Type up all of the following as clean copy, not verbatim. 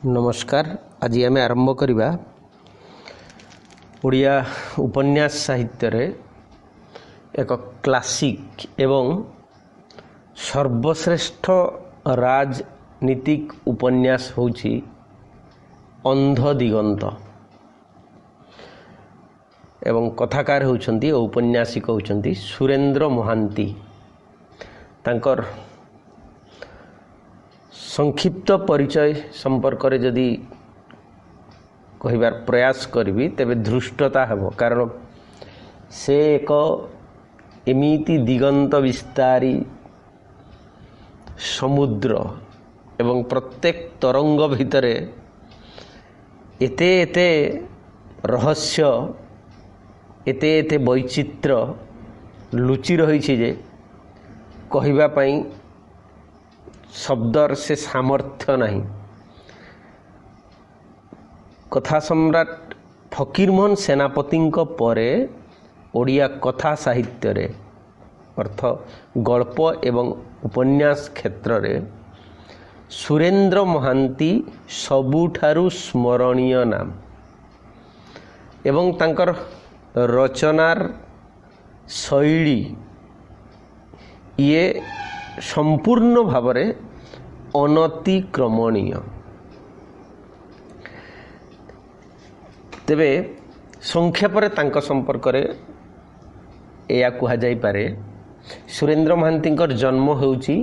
नमस्कार। आज आम आरंभ करवा ओडिया उपन्यास साहित्य रे एक क्लासिक एवं सर्वश्रेष्ठ राजनीतिक उपन्यास होची अंध दिगंत एवं कथाकार होउछंती उपन्यासिक होउछंती सुरेंद्र महांती। तांकर संक्षिप्त परिचय संपर्क रे जदि कहिबार प्रयास करी तेबे धृष्टता हेबो, कारण से एक एमिति दिगंत विस्तारी समुद्र एवं प्रत्येक तरंग भितरे एते एते रहस्य एते एते वैचित्र लुचि रही जे कहिबा पई शब्दर से सामर्थ्य नहीं। कथा सम्राट फकीरमोहन सेनापति परे ओडिया कथा साहित्य रे अर्थ गल्प एवं उपन्यास क्षेत्र रे सुरेंद्र महांती सबुठारु स्मरणीय नाम एवं तांकर रचनार शैली ये संपूर्ण भावरे अनतिक्रमणीय। तेबे संक्षेपरे तांक संपर्क रे एया कुहा जाई पारे। सुरेंद्र महांतींकर जन्म होउची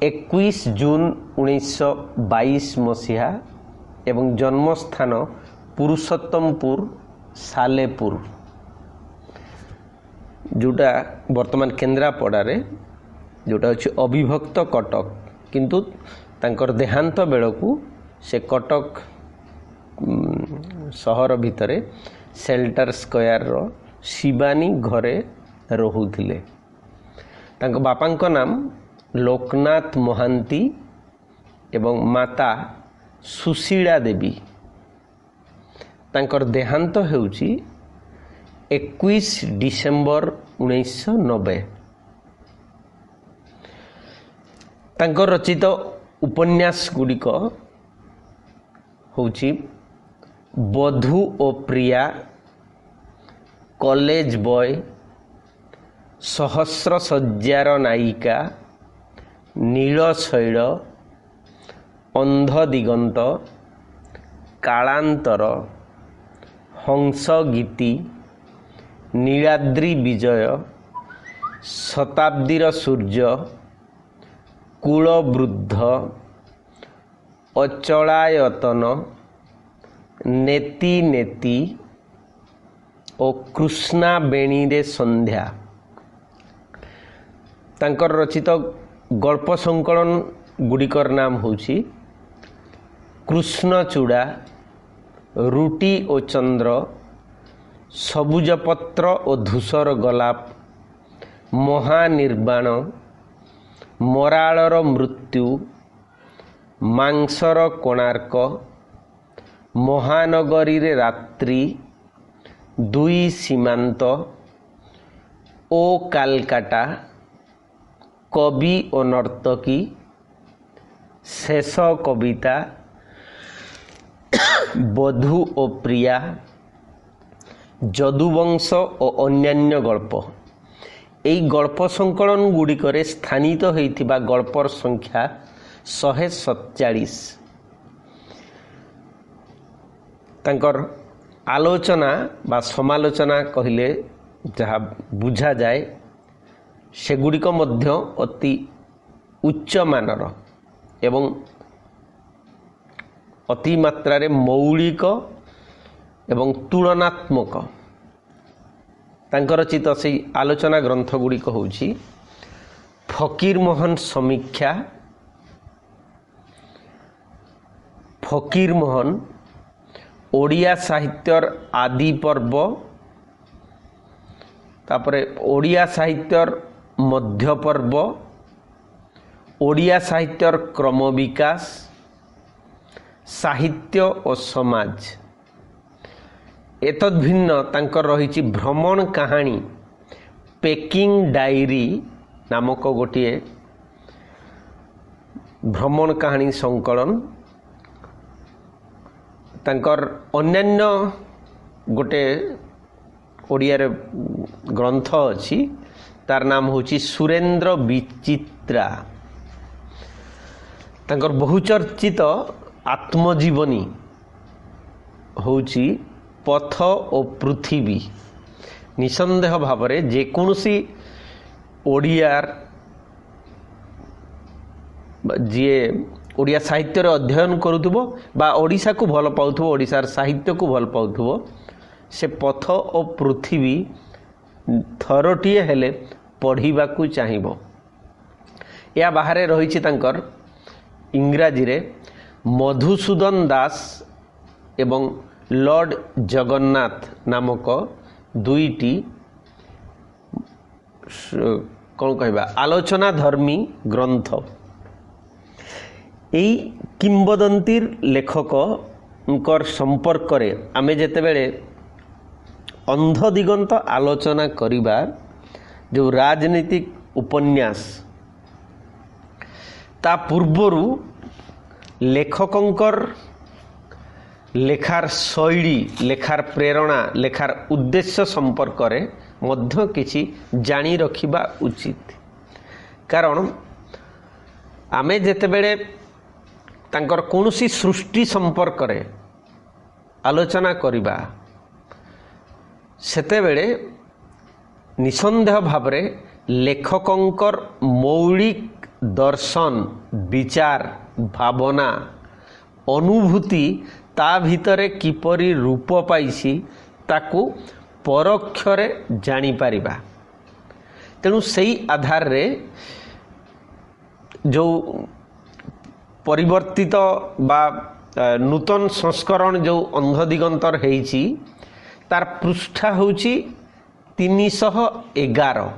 21 जून 1922 मसीहा एवं जन्मस्थान पुरुषोत्तमपुर सालेपुर, जोटा वर्तमान केन्द्रापड़ा रे जोटा अच्छे अविभक्त कटक, किंतु तांकर देहांत बेलू से कटक सहर भितरे सेल्टर स्क्वायर रो शिवानी घरे रहुथिले। तांको बापांक नाम लोकनाथ महांती एवं माता सुशीला देवी। तांकर देहांत हेउची 21 डिसेम्बर 1990। तांकर रचित उपन्यास गुड़िक होउची बधू ओ प्रिया, कॉलेज बॉय, सहस्र सज्जार नायिका, नीलशैल, अंध दिगंत, कालांतर, हंस गीति, नीलाद्री विजय, शताब्दीर सूर्य, कुलवृद्ध, अचलायतन, नेति नेति और कृष्णा बेणी रे संध्या। तांकर रचित गल्प संकलन गुड़िकर नाम होउची कृष्णचूड़ा, रुटी ओ चंद्र, सबुज पत्र और धूसर गलाप, महानिर्वाण, मराळर मृत्यु, मांसर कोणार्क, महानगरी रे रात्रि, दुई सीमांत, ओ कालकाटा, कवि ओ नर्तकी, शेष कविता, बधू ओ प्रिया, जदुवंश और अन्यान्य गल्प। एई गल्प संकलन गुड़िकरे स्थानित होइथिबा गल्पर संख्या 147। तांकर आलोचना बा समालोचना कहिले जहाँ बुझा जाए सेगुड़िक मध्य अति उच्च मानर एवं अति मात्रा रे मौलिक एवं तुलनात्मक। तांकर रचित से आलोचना ग्रंथ गुड़िक होउची फकीरमोहन समीक्षा, फकीरमोहन, ओडिया साहित्यर आदि पर्व, तापरे ओडिया साहित्यर मध्य पर्व, ओडिया साहित्यर क्रम विकास, साहित्य और समाज। एतद भिन्न तांकर रही भ्रमण कहानी पैकिंग डायरी नामक गोटे भ्रमण कहानी संकलन तांकर अन्यान्य गोटे ओडिया रे ग्रंथ अछि तार नाम होची सुरेंद्र विचित्रा। तांकर बहुचर्चित आत्मजीवनी होची पथ और पृथ्वी। निसंदेह भावरे जेकोसी ओडियार जी ओडिया साहित्य रे अध्ययन करुथबो बा ओडिशा को भल पाउथबो, ओडिशार साहित्य को भल पाउथबो, से पथ और पृथ्वी थरटीए हेले पढ़िबा को चाहिबो। या बाहरे रहिछि तांकर इंग्राजी रे मधुसूदन दास एवं लॉर्ड जगन्नाथ नामक दुईटी कौन कहबा आलोचना धर्मी ग्रंथ। एई किंबदंतीर लेखक उनकर संपर्क रे आमे जेतेबेले अंध दिगंत आलोचना करिबा जो राजनीतिक उपन्यास ता पूर्वरु लेखकंकर लेखार शैली, लेखार प्रेरणा, लेखार उद्देश्य संपर्क रे मध्य किछि जानी रखिबा उचित। कारण आमे जेतेबेले तांकर कोनोसी सृष्टि संपर्क रे आलोचना करिबा सेतेबेले निसंदेह भावरे लेखकंकर मौलिक दर्शन, विचार, भावना, अनुभूति ता भितरे किपरि रूप पाइछि ताकू परोक्षरे जानी पारिबा। तेणु सेई आधार रे जो परिवर्तित बा नूतन संस्करण जो अंध दिगंतर हेइछि तार पृष्ठा होउछि 311।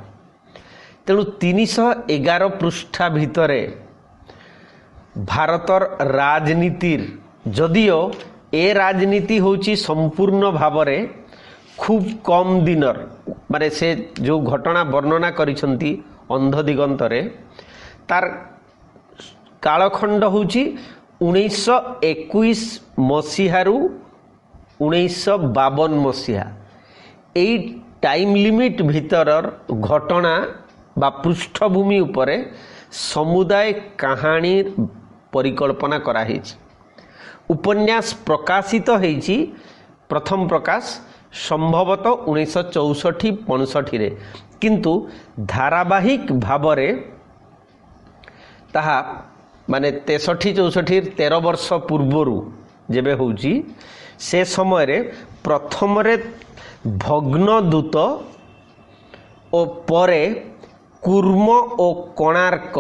तेणु 311 पृष्ठा भितरे भारतर राजनीतिर जदिओ ए राजनीति होची संपूर्ण भावरे खूब कम दिनर माने से जो घटना वर्णना करिसंती अंध दिगंतरे तार कालखंड होची 1921 मसीहारू 1952 मसीहा। एई टाइम लिमिट भितरर घटना बा पृष्ठभूमि उपरे समुदाय कहानी परिकल्पना करा हेछि। उपन्यास प्रकाशित हेछि प्रथम प्रकाश संभवतः 1964-65 रे, किंतु धारावाहिक भावरे ताहा माने 63-64 13 वर्ष पूर्वरु जेबे होउची से समय रे प्रथम रे भग्नदूत ओ परे कूर्म ओ कोणार्क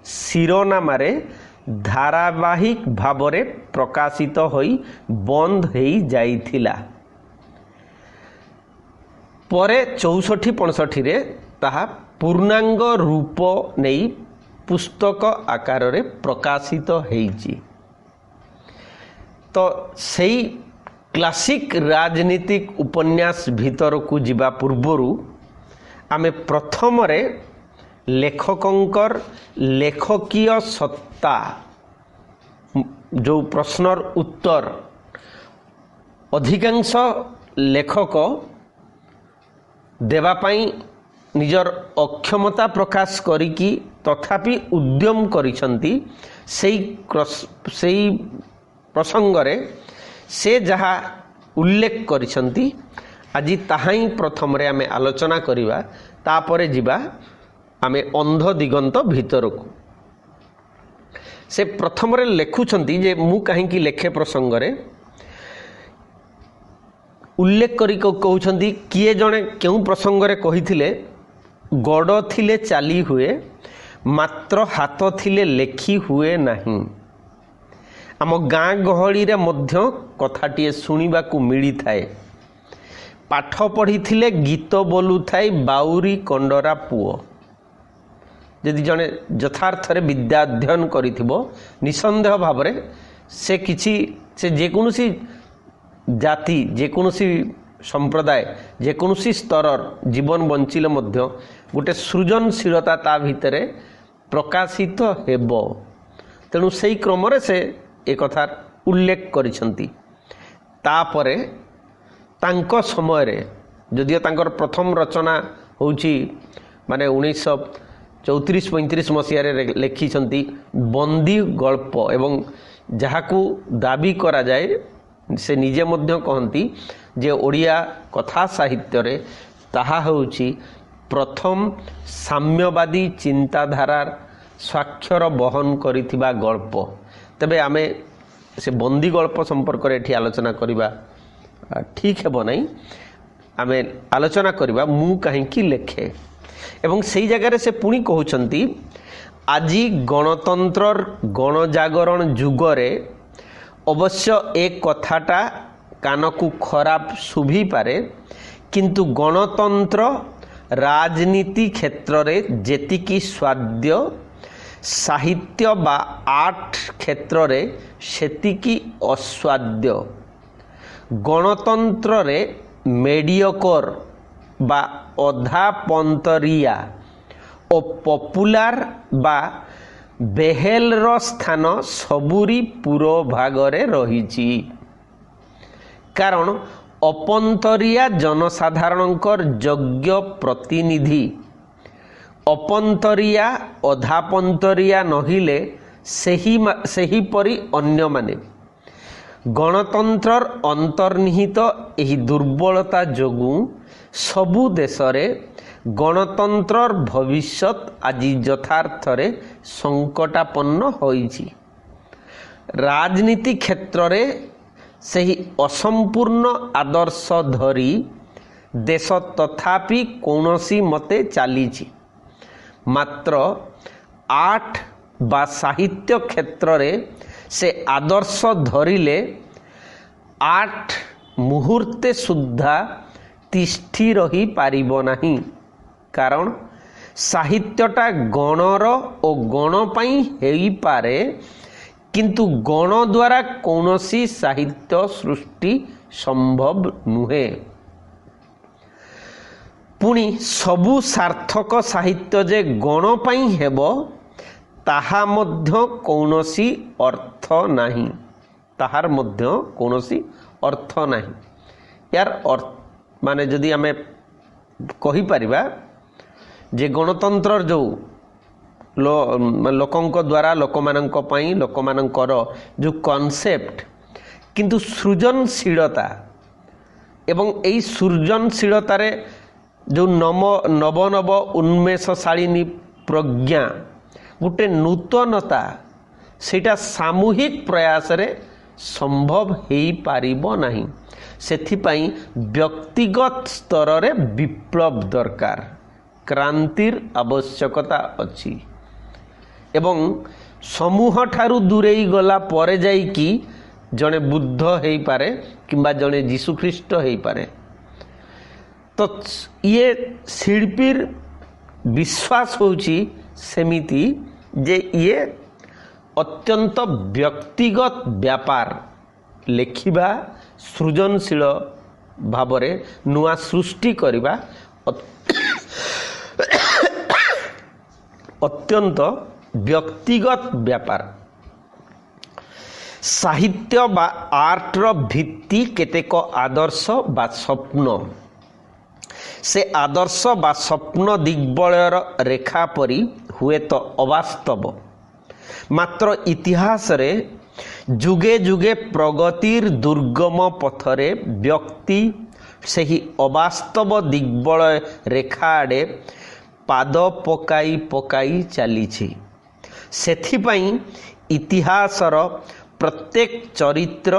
शिरोनामारे धारावाहिक भावरे प्रकाशित होई बंद हेई जाइथिला। परे 64-65 रे ताहा पूर्णांग रूप नेई पुस्तक आकार रे प्रकाशित हेइची। तो सेई क्लासिक राजनीतिक उपन्यास भीतर को जिबा पूर्वरु आमे प्रथम रे लेखकंकर लेखकीय सत्ता जो प्रश्नर उत्तर अधिकांश लेखक देवा पाई निजर अक्षमता प्रकाश करिकी तथापि उद्यम करिसंती सेई प्रसंगरे से जहा उल्लेख करिसंती आज ताहाई प्रथम रे आमे आलोचना करिबा। तापरे जिबा आमे अंध दिगंत भीतर को से प्रथम रे लेखुछंती जे मु काहे की लेखे प्रसंग रे उल्लेख करी कहउछंती किए जणे केउ प्रसंग रे कहिथिले गड़ थिले चाली हुए मात्र हाथ थिले लेखी हुए नाही। आम गाँ गहली रे मध्य कथाटिए सुनिबा को मिली थाए। पाठ पढ़ी थिले गीत बोलू थाई बाउरी कंडरा पुओ। यदि जने यथार्थ रे विद्या अध्ययन करिथिबो निसंदेह भावरे से किछि से जेकोनोसी जाति जेकोनोसी संप्रदाय जेकोनोसी स्तरर जीवन बंचिले मध्य गोटे सृजनशीलता ता भितरे प्रकाशित हेबो। तेणु सेई क्रम रे से एक कथार उल्लेख करिसंती। तापरे तांको समय जदिओ तांकर प्रथम रचना होउची माने 1934-35 मसीह लिखि बंदी गल्प एवं जहाकू दाबी करा जाए से निजे मध्य कहती जे ओडिया कथा साहित्य रे ताहा होउची प्रथम साम्यवादी चिंताधारार स्वाक्षर बहन करिथिबा गल्प। तबे आमे से बंदी गल्प संपर्क रे एठी आलोचना करिबा ठीक हेबो नहीं। आमे आलोचना करिबा मु काहेकि लेखे एवं सही जगह से पुणी कहउछंती आजी गणतंत्र गणजागरण जुगरे अवश्य एक कथाटा कान को खराब शुभी पारे किंतु गणतंत्र राजनीति क्षेत्र रे जेतिकी स्वाद्य साहित्य बा आर्ट क्षेत्र रे सेतिकी अस्वाद्य। गणतंत्र रे मेडियोकर बा अधा पंतरिया और पपुलार बा बेहेलर स्थान सबुरी पूर्व भागरे रहिछि। कारण अपंतरिया जनसाधारणकर योग्य प्रतिनिधि अपंतरिया अधापंतरिया नहिले सही परी अन्य माने गणतंत्रर अंतर्निहित एही दुर्बलता जोगु सबु देशरे गणतंत्रर भविष्यत आज यथार्थरे संकटापन्न होइछि। राजनीति क्षेत्र रे सही असंपूर्ण आदर्श धरी देश तथापि कौनसी मते चलीछि। मात्र आर्ट बा साहित्य क्षेत्र रे से आदर्श धरिले आर्ट मुहूर्ते सुद्धा तिष्ठी रही पारिबो नाही। कारण साहित्यटा गणर और गण पई हेई पारे किंतु गण द्वारा कौनसी साहित्य सृष्टि संभव नुहे। पुणी सबु सार्थक साहित्य जे गण पई हेबो ताहा मध्य कौनसी अर्थ नाही। ताहार मध्य कौनसी अर्थ नाही। यार माने जदि आमे कहि परिबा जे गणतंत्र जो लोकंक द्वारा लोकमानंक पई लोकमानंकर जो कॉन्सेप्ट किंतु सृजनशीलता एवं एई सृजनशीलतारे जो नव उन्मेषशालिनी प्रज्ञा गोटे नूतनता सेटा सामूहिक प्रयास रे संभव हेई पारिबो नाही। सेथिपाई व्यक्तिगत स्तर रे विप्लव दरकार क्रांतिर आवश्यकता अछि एवं समूह ठारू दूरेई गला परे जाई कि जने बुद्ध हेई पारे किंबा जने जीशु ख्रीष्ट हेई पारे। तो ये शिल्पीर विश्वास होउची सेमिति जे ये अत्यंत व्यक्तिगत व्यापार लेखिबा सृजनशील भावरे नुआ सृष्टि करिबा अत्यंत व्यक्तिगत व्यापार। साहित्य बा आर्टर भित्ति केतेक आदर्श बा स्वप्न से आदर्श बा स्वप्न दिग्बलयर रेखा परी हुए तो अवास्तव। मात्र इतिहास रे जुगे जुगे प्रगतिर दुर्गम पथरे व्यक्ति सही अवास्तव दिग्बलय रेखा आड़े पाद पकाई पकाई चलीछि। सेथिपाई इतिहासर प्रत्येक चरित्र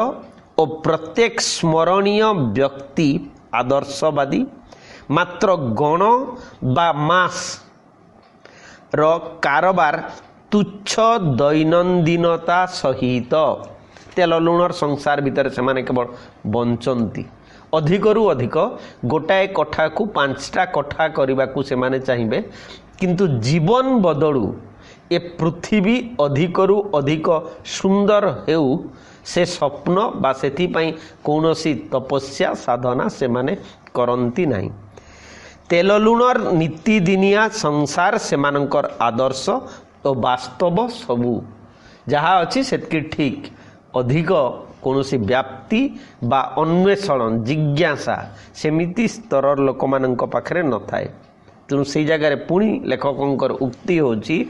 और प्रत्येक स्मरणीय व्यक्ति आदर्शवादी। मात्र गण बा मास रो कारबार तुच्छ दैनंदिनता सहित तेल लुणर संसार भीतर से माने केवल बंचंती। अधिकरु अधिक गोटाए कठा को 5टा कठा करने को से माने चाहिए किंतु जीवन बदलू ए पृथ्वी अधिकरु अधिक सुंदर हेउ से स्वप्न बा सेथिपाई कौनसी तपस्या साधना से माने करंती नहीं। तेल लुणर नीतिदिनिया संसार से मानकर आदर्श तो वास्तव सबू जहाँ अच्छी सेतकी ठीक अधिक कौन सी व्याप्ति बा अन्वेषण जिज्ञासा सेमिति स्तर लोक मान पाखे न थाए। तेणु से जगार पुणी लेखकर उक्ति होची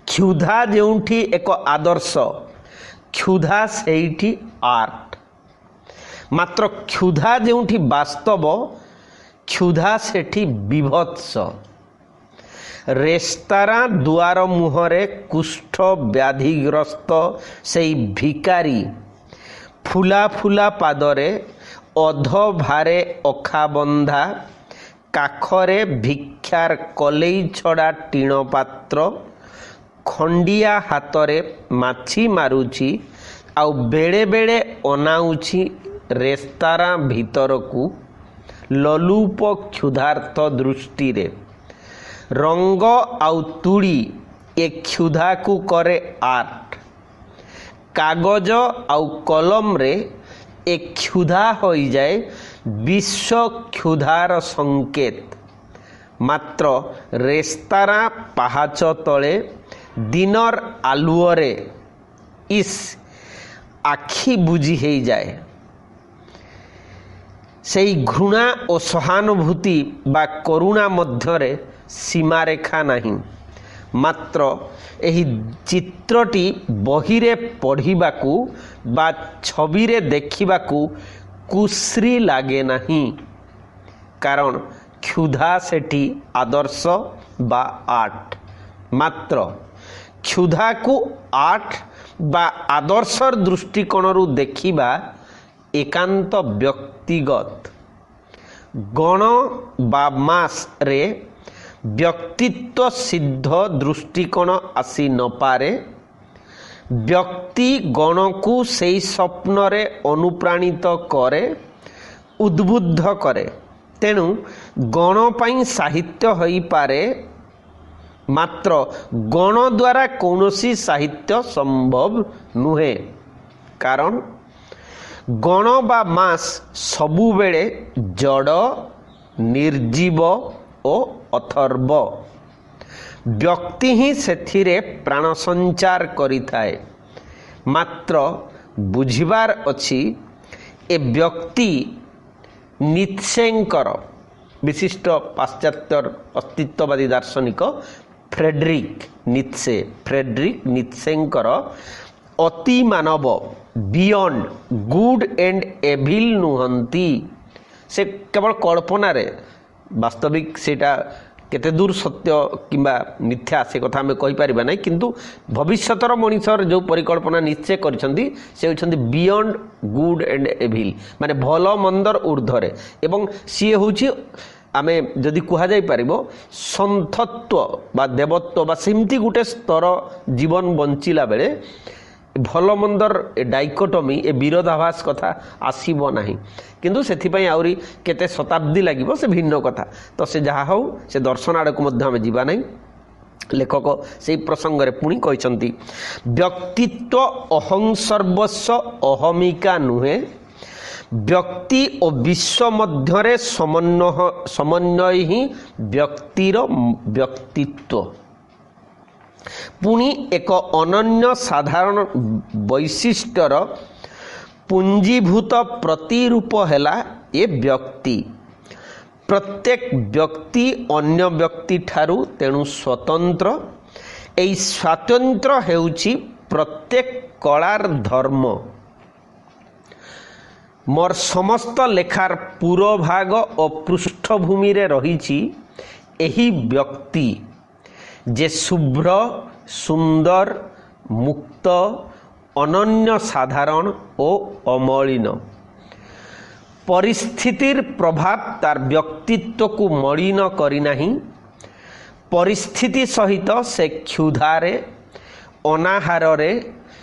क्षुधा जोठी एक आदर्श क्षुधा सेठी आर्ट मात्र क्षुधा जोठी वास्तव क्षुधा सेठी विभत्स। रेस्तारा दुआर मुहरे कुष्ठ व्याधिग्रस्त से भिकारी फुला फुला पादरे अध भारे अखा बंधा काखरे भिक्षार कलेई छड़ा टीण पात्र खंडिया हातरे माछी मारुची आउ बेड़े बेड़े अनाउची रेस्तारा भीतर को ललूप क्षुधार्थ दृष्टि रे रंग आउ तुड़ी ए क्षुधा को करे आर्ट कागज आउ कलम रे एक क्षुधा हो जाए विश्व क्षुधार संकेत। मात्र रेस्तारा पहाच तले दिनर आलुअरे इस आखि बुझी हो जाए से घृणा और सहानुभूति बा करुणा मध्यरे सीमारेखा नहीं। मात्र एही चित्रटी बहिरे पढ़िबाकू बा छबिरे देखिबाकू कुश्री लागे नहीं कारण क्षुधा सेठी आदर्श बा आर्ट। मात्र क्षुधा को आर्ट बा आदर्शर दृष्टिकोण देखिबा एकांत व्यक्तिगत गण बा मास रे व्यक्तित्व सिद्ध दृष्टिकोण आसी न पारे। व्यक्ति गण को सेई स्वप्न रे अनुप्राणित करे उद्बुद्ध करे। तेणु गण पाई साहित्य होई पारे मात्र गण द्वारा कौनसी साहित्य संभव नुहे कारण गण बा मास सबु बेले जड़ निर्जीव ओ अथर्व व्यक्ति ही सेथिरे प्राण संचार करिथाए। मात्र बुझिबार अछि ए व्यक्ति नीत्सेंकर विशिष्ट पाश्चात्य अस्तित्ववादी दार्शनिक फ्रेडरिक नीत्सेंकर अति मानव बियॉन्ड गुड एंड एविल नुहंती। से केवल कल्पना रे वास्तविक सेटा केते दूर सत्य किंबा मिथ्या से कथा आम कहीपर ना किंतु भविष्यतर मनीषर जो परिकल्पना निश्चय करछंती से होछंती बियॉन्ड गुड एंड एविल माने भल मंदर ऊर्ध्वरे एवं सी होछि आमे जदि कुहा जाई परिबो संथत्व बा देवत्व बा सेमती गुटे स्तर जीवन बंचिला बेले भल मंदर डाइकोटमी ए विरोधाभास कथा आसीबो नाही किंतु सेथिपई आउरी केते शताब्दी लागिबो से भिन्न कथा। तो से जहा हो से दर्शन आड़क मध्य आमे जीवा नाही। लेखक से प्रसंग रे पुणी कहिसंती व्यक्तित्व अहं सर्वस्व अहमिका नुहे व्यक्ति और विश्व मध्यरे समन्वय ही व्यक्तिर व्यक्तित्व। पुणी एक अनन्य साधारण वैशिष्ट्यर पुंजीभूत प्रतिरूप हैला ए व्यक्ति। प्रत्येक व्यक्ति अन्य व्यक्ति ठारू तेणु स्वतंत्र। एई स्वातंत्र हेउछि प्रत्येक कलार धर्म। मोर समस्त लेखार पूर्वभाग और पृष्ठभूमि रे रहिछि एही व्यक्ति जे शुभ्र सुंदर मुक्त अनन्य साधारण और अमलिन। परिस्थितिर प्रभाव तार व्यक्तित्व को मलिन करी नाही। परिस्थिति सहित से क्षुधारे अनाहारे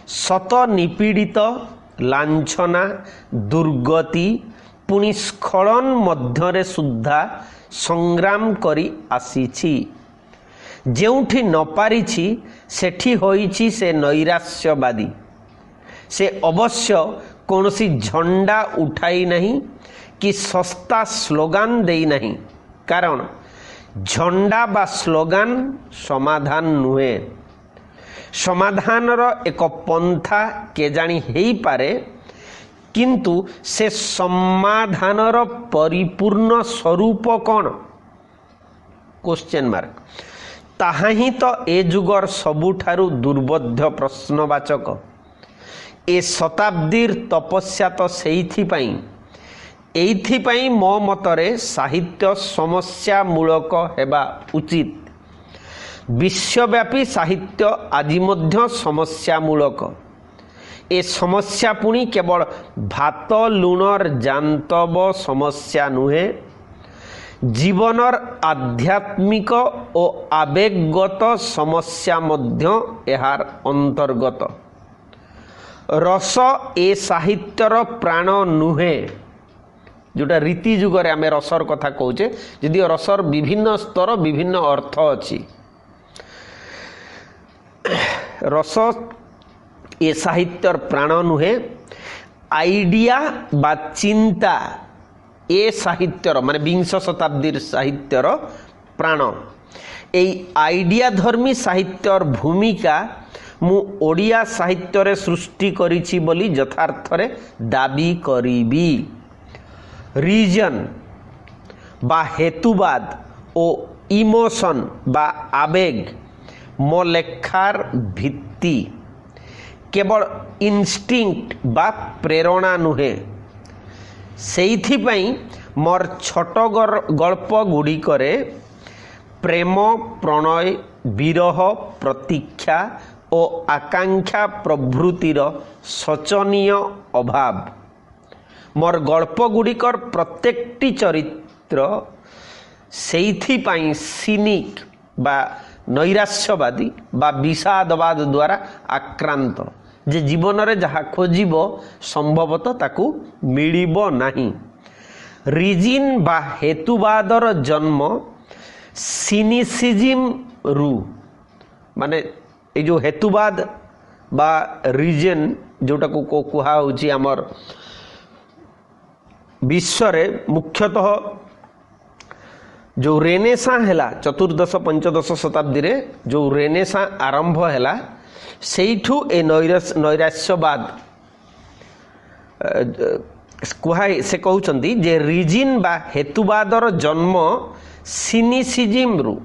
शत निपीड़ित लांछना दुर्गति पुनि स्खलन मध्यरे सुद्धा संग्राम करी आसीछि। जेउठी न पारिछि सेठी होइछि से नैराश्यवादी। से अवश्य कौनसी झंडा उठाई नहीं कि सस्ता स्लोगान देई नहीं कारण झंडा बा स्लोगान समाधान नुहे। समाधानर एक पंथा केजाणी हेई पारे किंतु से समाधानर परिपूर्ण स्वरूप कौन क्वेश्चन मार्क ताहा ही तो ए जुगर सबुठारु दुर्बोध्य प्रश्नवाचक ए शताब्दीर तपस्या तो एइथिपाई मो मतरे साहित्य समस्यामूलक हेबा उचित विश्वव्यापी साहित्य आदि मध्य समस्यामूलक ए समस्या पुणी केवल भात लुणर जानतब समस्या नुहे जीवनर आध्यात्मिक और आवेगगत समस्या मध्य एहार अंतर्गत रस ए साहित्यर प्राण नुहे जोटा रीति जुगरे आमे रसर कथा कहूचे यदि रसर विभिन्न स्तर विभिन्न अर्थ अछि रस ए साहित्यर प्राण नुहे आइडिया बा चिंता ए साहित्यर माने विंश शताब्दीर साहित्यर प्राण ए आइडिया धर्मी साहित्यर भूमिका मु ओडिया साहित्य रे सृष्टि करिछि बोली यथार्थरे दाबी करिबी रीजन बा हेतुवाद ओ इमोशन बा आवेग मो लेखार भित्ति केवल इन्स्टिंक्ट बा प्रेरणा नुहे सेइथिपाई मोर छोट गल्प गुड़िकरे प्रेम प्रणय विरह प्रतीक्षा और आकांक्षा प्रभृतिर शोचनीय अभाव मोर गल्प गुड़िकर प्रत्येकटी चरित्र सेइथिपाई सिनिक बा नैराश्यवादी बा विषादवाद द्वारा आक्रांत जे जीवन रे जहा खोजिब संभवतः ताकू मिलिब नाही रिजिन बा हेतुवादर जन्म सिनिसिज्म रु माने ए जो हेतुवाद बा रिजन जोटा को कुहा होची हमर विश्व रे मुख्यतः जो रेनेसां हैला चतुर्दश पंचदश शताब्दी रे जो रेनेसां आरंभ हैला सेठू ए नैराश्यवाद कुहाई से कहउचंदी जे रिजिन बा हेतुवादर जन्म सिनिसिज्म रु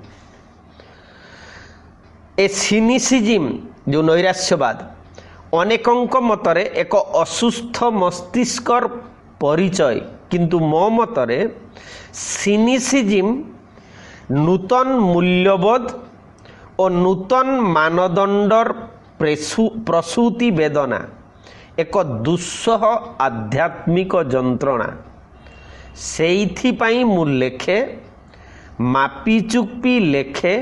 ए सिनिसिज्म जो नैराश्यवाद अनेकंक मतरे एक असुस्थ मस्तिष्कर परिचय किंतु मो मतरे सिनिसिज्म नूतन मूल्यबोध और नूतन मानदंडर प्रसूति वेदना एक दुस्सह आध्यात्मिक जंत्रणा सेइथिपाई मु लेखे मापी चुपी लेखे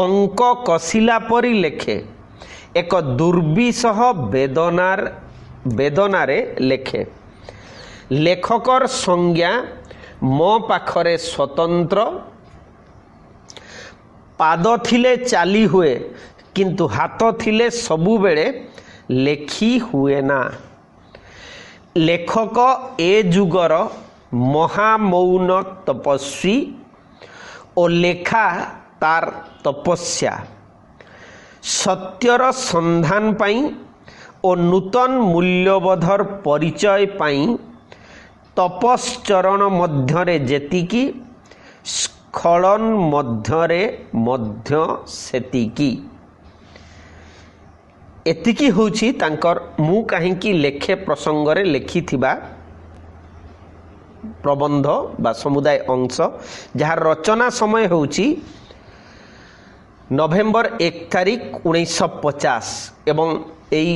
अंक कसिला परी लेखे एक दुर्विसह वेदनारे लेखे लेखकर संज्ञा मो पाखरे स्वतंत्र पाद थिले चाली हुए किंतु हाथ थिले सबु बेले लेखी हुए ना लेखक ए जुगर महामौन तपस्वी और लेखा तार तपस्या सत्यर संधान पाई और नूतन मूल्यबोधर परिचय पाई तपश्चरण मध्यरे जेतिकी स्खलन मध्यरे मध्य सेतिकी एतिकी होची तांकर मु काहींकी लेखे प्रसंगरे लेखिथिबा प्रबंध बा समुदाय अंश जहार रचना समय होची नवेम्बर 1 तारिख 1950 एवं एई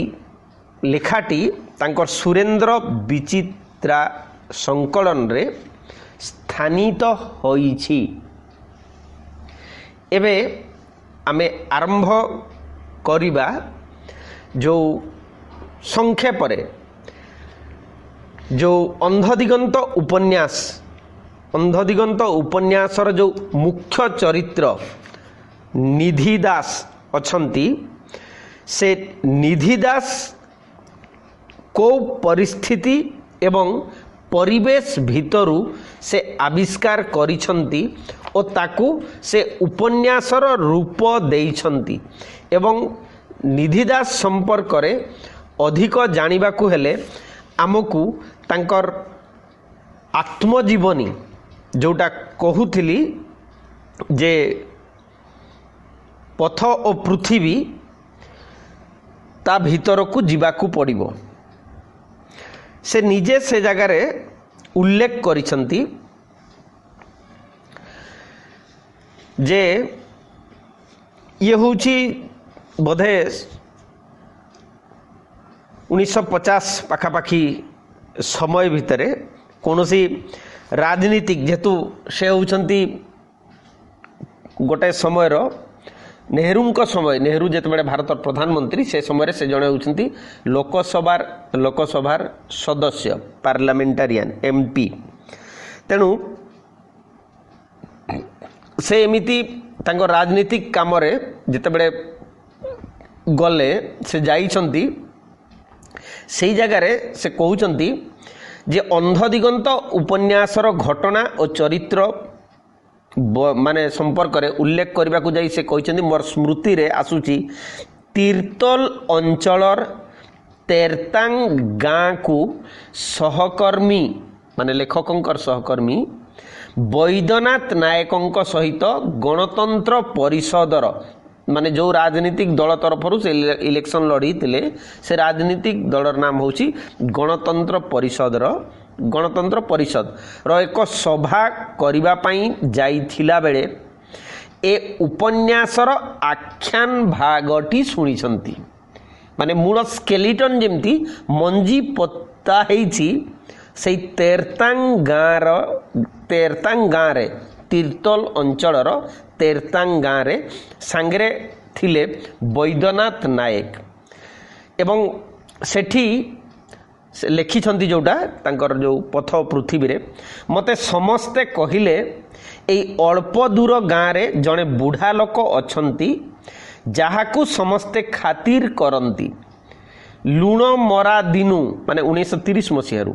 लेखाटी तांकर सुरेंद्र विचित्रा संकलन रे स्थानित होईछि। एबे आमे आरंभ करिबा जो संक्षेप रे जो अंधदिगंत उपन्यासर जो मुख्य चरित्र निधि दास अछंती से निधि दास को परिस्थिति एवं परिवेश भितरु से आविष्कार करिछंती और ताकू से उपन्यासर रूप देइछंती एवं निधि दास संपर्क रे अधिक जानिबाकू हेले आमकू तांकर आत्मजीवनी जोटा कहूली जे पथ और पृथ्वी ता भीतर को जीवाकू पड़िबो से निजे से जगार उल्लेख करिसंती जे ये होची बोधे 1950 पाखापाखी समय भितर कौनसी राजनीतिक जेतु से होचंती गोटे समय नेहरू समय नेहरू जिते भारत प्रधानमंत्री से समय से जड़े होती लोकसभार सदस्य पार्लियामेंटारियन एमपी तेणु से एमिति तांको राजनीतिक काम रे जिते गले से जाइछंती से जगार से कहउछंती जे अंध दिगंत उपन्यासर घटना और चरित्र माने संपर्क रे उल्लेख करबा को जाई से कहउछंती मोर स्मृति रे आसुची तीर्तल अंचलर तेरतांग गाँ को सहकर्मी माने लेखकंकर सहकर्मी बैद्यनाथ नायकंक सहित गणतंत्र परिषदर माने जो राजनीतिक दल तरफ से इलेक्शन लड़ी थिले से राजनीतिक दलर नाम होची गणतंत्र परिषद रो एक सभा करिबा पई जाइथिला बेले ए उपन्यासर आख्यान भागटी सुनिछंती माने मूल स्केलेटन जेमती मंजी पत्ता हेछि से तेरतांग गाँव रे तीर्तल अंचलर तेरतांग गाँव रे सांगरे थिले बैद्यनाथ नायक एवं सेठी लिखिछंती जोटा तांकर जो पथ पृथ्वी रे मते समस्ते कहिले एई अल्प दूर गाँव रे जड़े बुढ़ा लोक अछंती जहाकू समस्ते खातिर करंती लुण मरा दिनु माने 1930 मसीहारू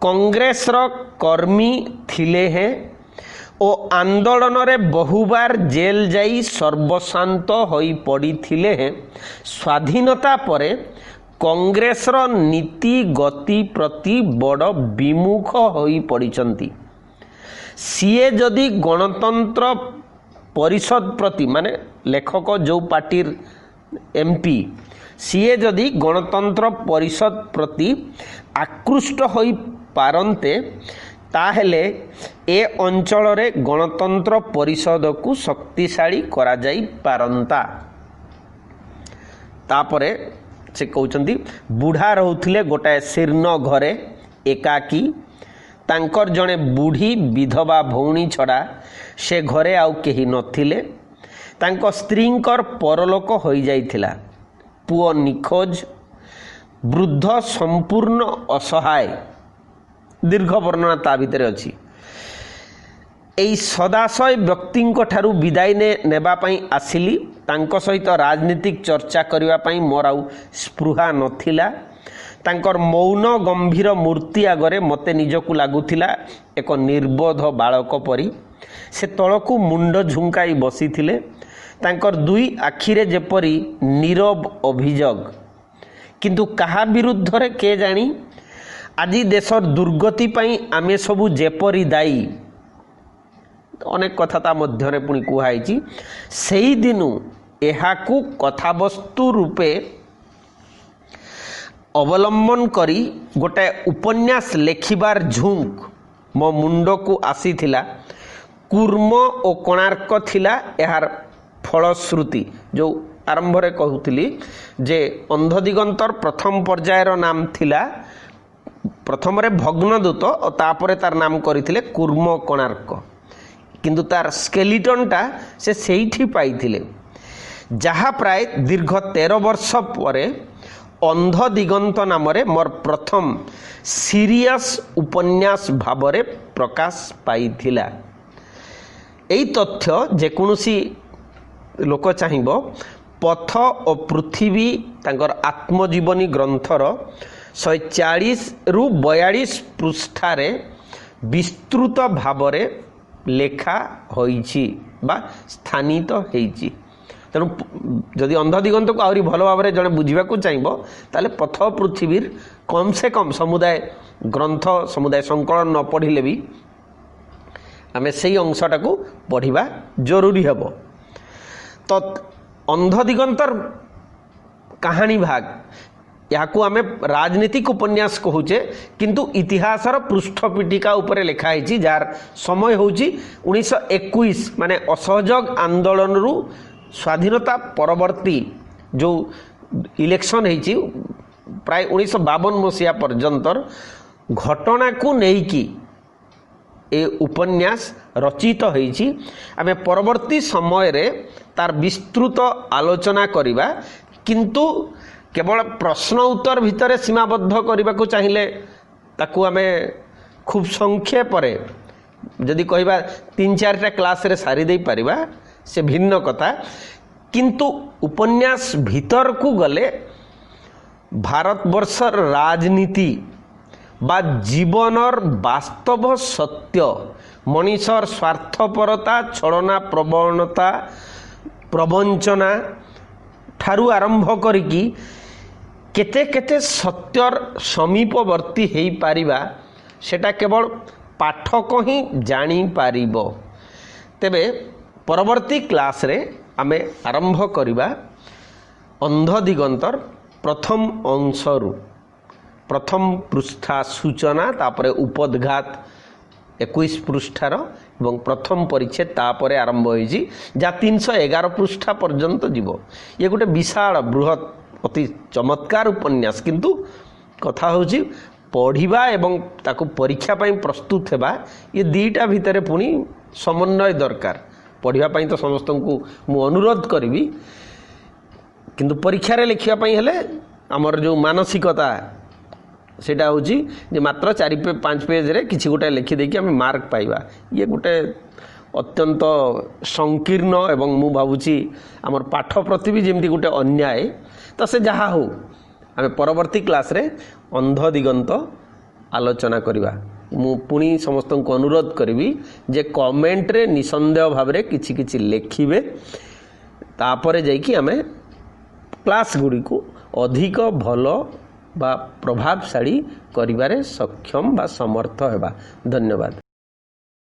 कांग्रेस रो कर्मी थिले हैं ओ आंदोलन रे बहुबार जेल जाई सर्वशांत होई पड़ी थिले हैं स्वाधीनता परे कांग्रेस रो नीति गति प्रति बड़ विमुख होई पड़िचंती सीए जदि गणतंत्र परिषद प्रति माने लेखक जो पार्टीर एमपी सीए जदि गणतंत्र परिषद प्रति आकृष्ट होई पारंते ताहेले ए अंचल रे गणतंत्र परिषद को शक्तिशाली करा जाई पारंता तापरे से कहउचंती बुढ़ा रहउथिले गोटाए शीर्ण घरे एकाकी तांकर जड़े बुढ़ी विधवा भौणी छड़ा से घरे आउ केही नथिले तांको स्त्रींकर परलोक होई जाइथिला पुओ निखोज वृद्ध संपूर्ण असहाय दीर्घ वर्णना ता भितर अछि एई सदाशय व्यक्तिंक ठारू विदाय नेबा पई आसिली तांको सहित राजनीतिक चर्चा करिवा पई मोर आउ स्पृहा नथिला तांकर मौन गंभीर मूर्ति आगरे मते निजकू लागुथिला एक निर्बोध बालक परी से तळकू मुंड झुंकाई बसिथिले तांकर दुई आखिरे जेपरी नीरव अभियोग किंतु कहा विरुद्ध रे के जानी आदि देशर दुर्गति पई आमे सबु जेपरी दायी अनेक कथा मध्य पुणी कहुई से ही दिनु एहाकू कथावस्तु रूपे अवलंबन करी गोटे उपन्यास लेखिबार झुंक मो मुंड को आसीथिला कूर्म और कोणार्क थिला यार फलश्रुति जो आरंभ रे कहूली जे अंध दिगंतर प्रथम पर्यायर नाम थिला प्रथम रे भग्नदूत और तापरे तार नाम करथिले कूर्म कोणार्क किंतु तार स्केलेटनटा से सेठी पाइथिले जहा प्राय दीर्घ 13 वर्ष परे अंध दिगंत नाम रे मोर प्रथम सीरियस उपन्यास भावरे प्रकाश पाइथिला एई तथ्य जेकोसी लोक चाहिबो पथ और पृथ्वी तांकर आत्मजीवनी ग्रंथर 140 रु 42 पृष्ठारे विस्तृत भावरे लेखा होईची बा स्थानित होईची तेणु जदि अंध दिगंत को आहरी भल भाव जड़े बुझा चाहिए ताले पथ पृथ्वी कम से कम समुदाय ग्रंथ समुदाय संकलन न पढ़िले भी आम से अंशटा को पढ़ा जरूरी हेब। तो अंध दिगंतर कहानी भाग या आम राजनीतिक उपन्यास कहूचे किंतु इतिहासर पृष्ठपीठिका उपरे लिखाई जार समय हूँ 1921 माने असहयोग आंदोलन रु स्वाधीनता परवर्ती जो इलेक्शन होती प्राय 1952 मसीहा पर्यंतर घटना को लेकिन ए उपन्यास रचित होईची। आम परवर्ती समय रे तार विस्तृत आलोचना करिबा किंतु केवल प्रश्न उत्तर भितर सीमाबद्ध करने को चाहिए ताकू आम खूब संक्षेप जदि कहबा 3-4टा क्लास रे सारी दे परिबा से भिन्न कथा किंतु उपन्यास भीतर को गले भारतवर्षर राजनीति बा जीवनर वास्तव सत्य मनीषर स्वार्थपरता छलना प्रवणता प्रवंचना ठारू आरंभ करिकी केते केते सत्यर समीपवर्ती हो पारिबा सेटा केवल पाठक ही जानी पारिबो। तेबे परवर्ती क्लास रे आमे आरंभ करिबा अंध दिगंतर प्रथम अंशरू प्रथम पृष्ठा सूचना तापरे उपदघात 21 पृष्ठार एवं प्रथम परिच्छेद तापरे आरंभ होइछि जा 311 पृष्ठा पर्यंत जीव। ये गोटे विशाल बृहत अति चमत्कार उपन्यास किंतु कथा होछि पढ़िबा एवं ताकू परीक्षा पाई प्रस्तुत हेबा ये दीटा भितर पुणी समन्वय दरकार। पढ़िबा पाई तो समस्त को मु अनुरोध करी किंतु परीक्षा रे लिखिबा पाई हेले हमर जो मानसिकता सेटा होछि जे मात्र 4-5 पेज रे किछि गोटे लिखि देकी आम मार्क पाइबा ये गोटे अत्यंत संकीर्ण एवं मु भावुछि हमर पाठ प्रति भी जेमती गोटे अन्याय। तो से जहा हो आम परवर्ती क्लास रे अंध दिगंत आलोचना करिबा। मु पुणी समस्त को अनुरोध करी जे कमेंट रे निसंदेह भाव रे किछि किछि लिखिबे तापरे जाइकी आम क्लास गुडी को अधिक भलो बा प्रभावशाली करिबारे सक्षम बा समर्थ हेबा। धन्यवाद।